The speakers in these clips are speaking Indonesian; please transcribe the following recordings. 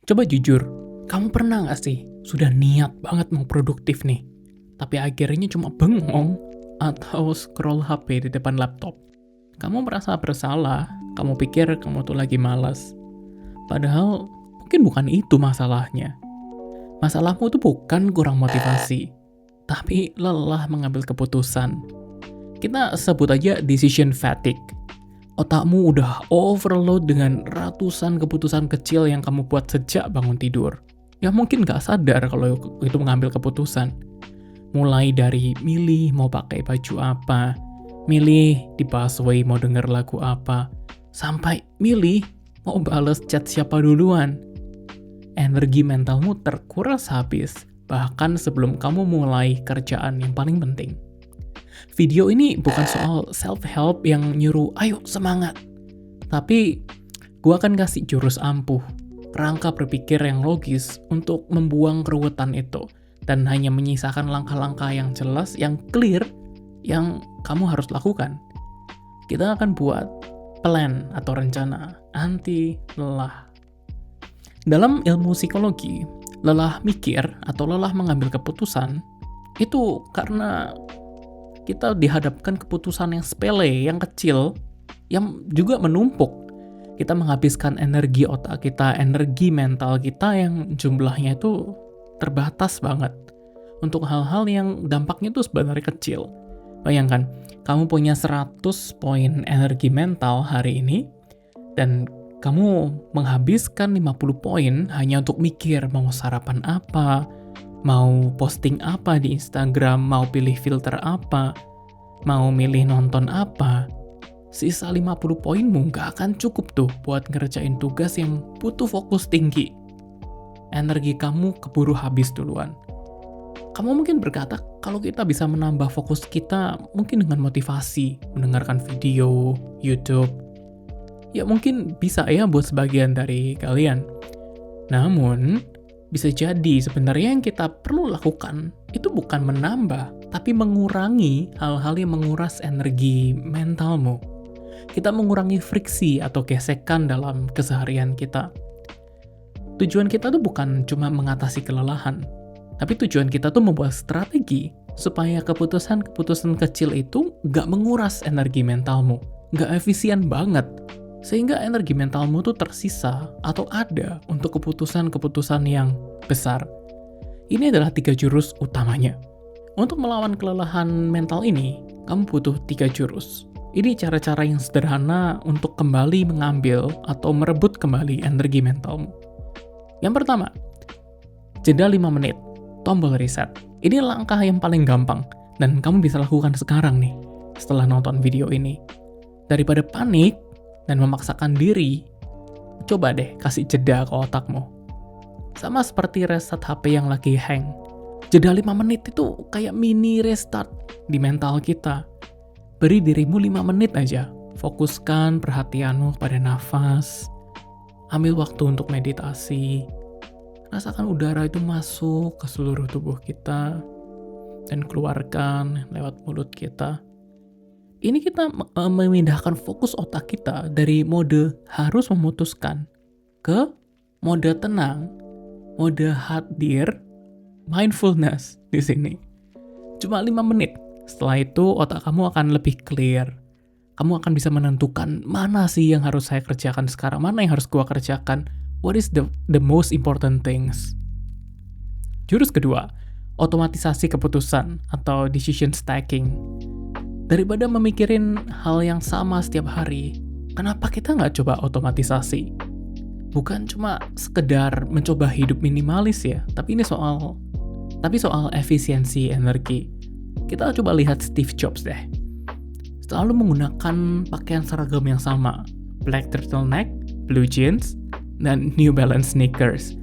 Coba jujur, kamu pernah nggak sih sudah niat banget mau produktif nih, tapi akhirnya cuma bengong atau scroll HP di depan laptop? Kamu merasa bersalah, kamu pikir kamu tuh lagi malas. Padahal mungkin bukan itu masalahnya. Masalahmu tuh bukan kurang motivasi, tapi lelah mengambil keputusan. Kita sebut aja decision fatigue. Otakmu udah overload dengan ratusan keputusan kecil yang kamu buat sejak bangun tidur. Ya mungkin gak sadar kalau itu mengambil keputusan. Mulai dari milih mau pakai baju apa, milih di busway mau denger lagu apa, sampai milih mau bales chat siapa duluan. Energi mentalmu terkuras habis, bahkan sebelum kamu mulai kerjaan yang paling penting. Video ini bukan soal self-help yang nyuruh, ayo semangat. Tapi, gua akan kasih jurus ampuh, kerangka berpikir yang logis untuk membuang keruwetan itu, dan hanya menyisakan langkah-langkah yang jelas, yang clear, yang kamu harus lakukan. Kita akan buat plan atau rencana anti lelah. Dalam ilmu psikologi, lelah mikir atau lelah mengambil keputusan, itu karena kita dihadapkan keputusan yang sepele, yang kecil, yang juga menumpuk. Kita menghabiskan energi otak kita, energi mental kita yang jumlahnya itu terbatas banget. Untuk hal-hal yang dampaknya itu sebenarnya kecil. Bayangkan, kamu punya 100 poin energi mental hari ini, dan kamu menghabiskan 50 poin hanya untuk mikir mau sarapan apa, mau posting apa di Instagram, mau pilih filter apa, mau milih nonton apa. Sisa 50 poinmu gak akan cukup tuh buat ngerjain tugas yang butuh fokus tinggi. Energi kamu keburu habis duluan. Kamu mungkin berkata kalau kita bisa menambah fokus kita mungkin dengan motivasi, mendengarkan video, YouTube. Ya mungkin bisa ya buat sebagian dari kalian. Namun, bisa jadi sebenarnya yang kita perlu lakukan itu bukan menambah, tapi mengurangi hal-hal yang menguras energi mentalmu. Kita mengurangi friksi atau gesekan dalam keseharian kita. Tujuan kita tuh bukan cuma mengatasi kelelahan, tapi tujuan kita tuh membuat strategi supaya keputusan-keputusan kecil itu nggak menguras energi mentalmu, nggak efisien banget, sehingga energi mentalmu tuh tersisa atau ada untuk keputusan-keputusan yang besar. Ini adalah 3 jurus utamanya. Untuk melawan kelelahan mental ini, kamu butuh 3 jurus. Ini cara-cara yang sederhana untuk kembali mengambil atau merebut kembali energi mentalmu. Yang pertama, jeda 5 menit, tombol reset. Ini langkah yang paling gampang, dan kamu bisa lakukan sekarang nih, setelah nonton video ini. Daripada panik, dan memaksakan diri, coba deh kasih jeda ke otakmu. Sama seperti reset HP yang lagi hang. Jeda 5 menit itu kayak mini restart di mental kita. Beri dirimu 5 menit aja. Fokuskan perhatianmu pada nafas. Ambil waktu untuk meditasi. Rasakan udara itu masuk ke seluruh tubuh kita dan keluarkan lewat mulut kita. Ini kita memindahkan fokus otak kita dari mode harus memutuskan ke mode tenang, mode hadir, mindfulness di sini. Cuma 5 menit. Setelah itu otak kamu akan lebih clear. Kamu akan bisa menentukan mana sih yang harus saya kerjakan sekarang, mana yang harus gua kerjakan. What is the most important things? Jurus kedua, otomatisasi keputusan atau decision stacking. Daripada memikirin hal yang sama setiap hari, kenapa kita nggak coba otomatisasi? Bukan cuma sekedar mencoba hidup minimalis ya, tapi soal efisiensi energi. Kita coba lihat Steve Jobs deh. Selalu menggunakan pakaian seragam yang sama, black turtleneck, blue jeans, dan New Balance sneakers.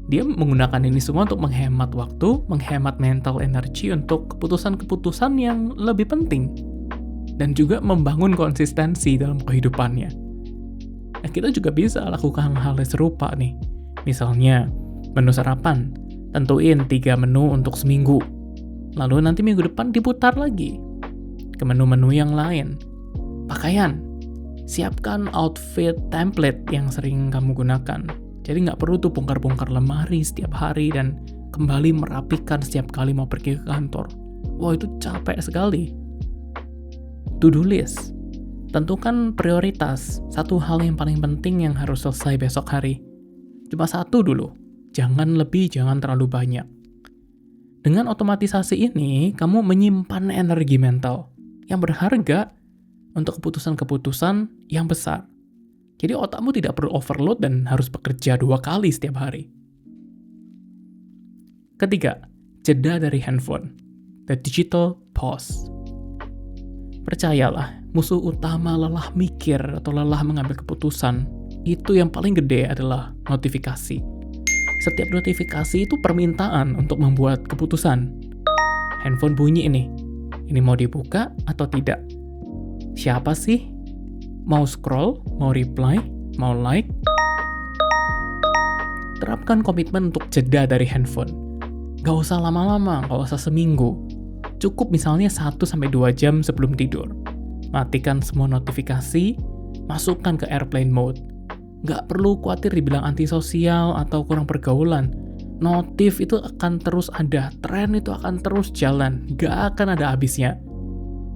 Dia menggunakan ini semua untuk menghemat waktu, menghemat mental energi untuk keputusan-keputusan yang lebih penting, dan juga membangun konsistensi dalam kehidupannya. Nah, kita juga bisa lakukan hal serupa nih. Misalnya, menu sarapan, tentuin 3 menu untuk seminggu. Lalu nanti minggu depan diputar lagi ke menu-menu yang lain. Pakaian, siapkan outfit template yang sering kamu gunakan. Jadi nggak perlu tuh bongkar-bongkar lemari setiap hari dan kembali merapikan setiap kali mau pergi ke kantor. Wah, itu capek sekali. To-do list. Tentukan prioritas. Satu hal yang paling penting yang harus selesai besok hari. Cuma satu dulu. Jangan lebih, jangan terlalu banyak. Dengan otomatisasi ini, kamu menyimpan energi mental yang berharga untuk keputusan-keputusan yang besar. Jadi otakmu tidak perlu overload dan harus bekerja 2 kali setiap hari. Ketiga, jeda dari handphone. The digital pause. Percayalah, musuh utama lelah mikir atau lelah mengambil keputusan, itu yang paling gede adalah notifikasi. Setiap notifikasi itu permintaan untuk membuat keputusan. Handphone bunyi ini mau dibuka atau tidak? Siapa sih? Mau scroll, mau reply, mau like? Terapkan komitmen untuk jeda dari handphone. Gak usah lama-lama, gak usah seminggu. Cukup misalnya 1-2 jam sebelum tidur. Matikan semua notifikasi, masukkan ke airplane mode. Gak perlu khawatir dibilang antisosial atau kurang pergaulan. Notif itu akan terus ada, tren itu akan terus jalan, gak akan ada habisnya.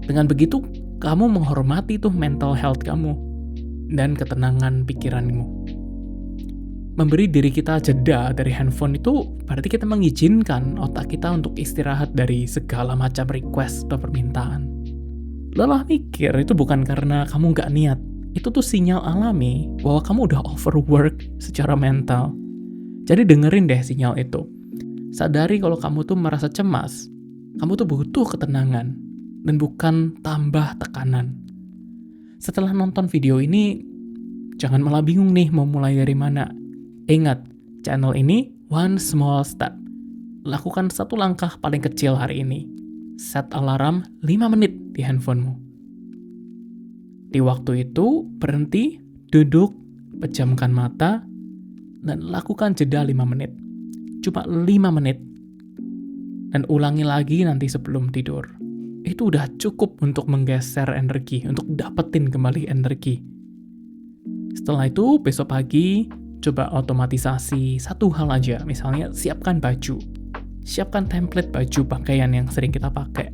Dengan begitu, kamu menghormati tuh mental health kamu dan ketenangan pikiranmu. Memberi diri kita jeda dari handphone itu berarti kita mengizinkan otak kita untuk istirahat dari segala macam request atau permintaan. Lelah mikir itu bukan karena kamu nggak niat. Itu tuh sinyal alami bahwa kamu udah overwork secara mental. Jadi dengerin deh sinyal itu. Sadari kalau kamu tuh merasa cemas, kamu tuh butuh ketenangan dan bukan tambah tekanan. Setelah nonton video ini, jangan malah bingung nih mau mulai dari mana. Ingat, channel ini one small step. Lakukan satu langkah paling kecil hari ini. Set alarm 5 menit di handphonemu. Di waktu itu, berhenti, duduk, pejamkan mata, dan lakukan jeda 5 menit. Cuma 5 menit. Dan ulangi lagi nanti sebelum tidur. Itu udah cukup untuk menggeser energi, untuk dapetin kembali energi. Setelah itu, besok pagi, coba otomatisasi satu hal aja. Misalnya, siapkan baju. Siapkan template baju pakaian yang sering kita pakai.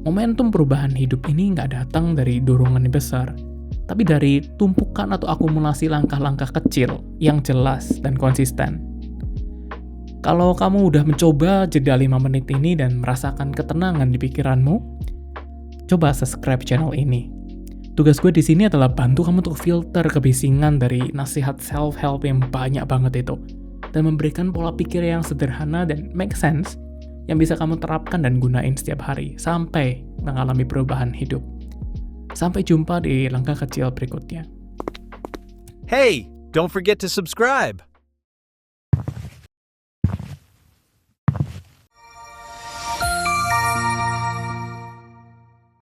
Momentum perubahan hidup ini nggak datang dari dorongan yang besar, tapi dari tumpukan atau akumulasi langkah-langkah kecil yang jelas dan konsisten. Kalau kamu udah mencoba jeda 5 menit ini dan merasakan ketenangan di pikiranmu, coba subscribe channel ini. Tugas gue di sini adalah bantu kamu untuk filter kebisingan dari nasihat self-help yang banyak banget itu, dan memberikan pola pikir yang sederhana dan make sense yang bisa kamu terapkan dan gunain setiap hari sampai mengalami perubahan hidup. Sampai jumpa di langkah kecil berikutnya. Hey, don't forget to subscribe.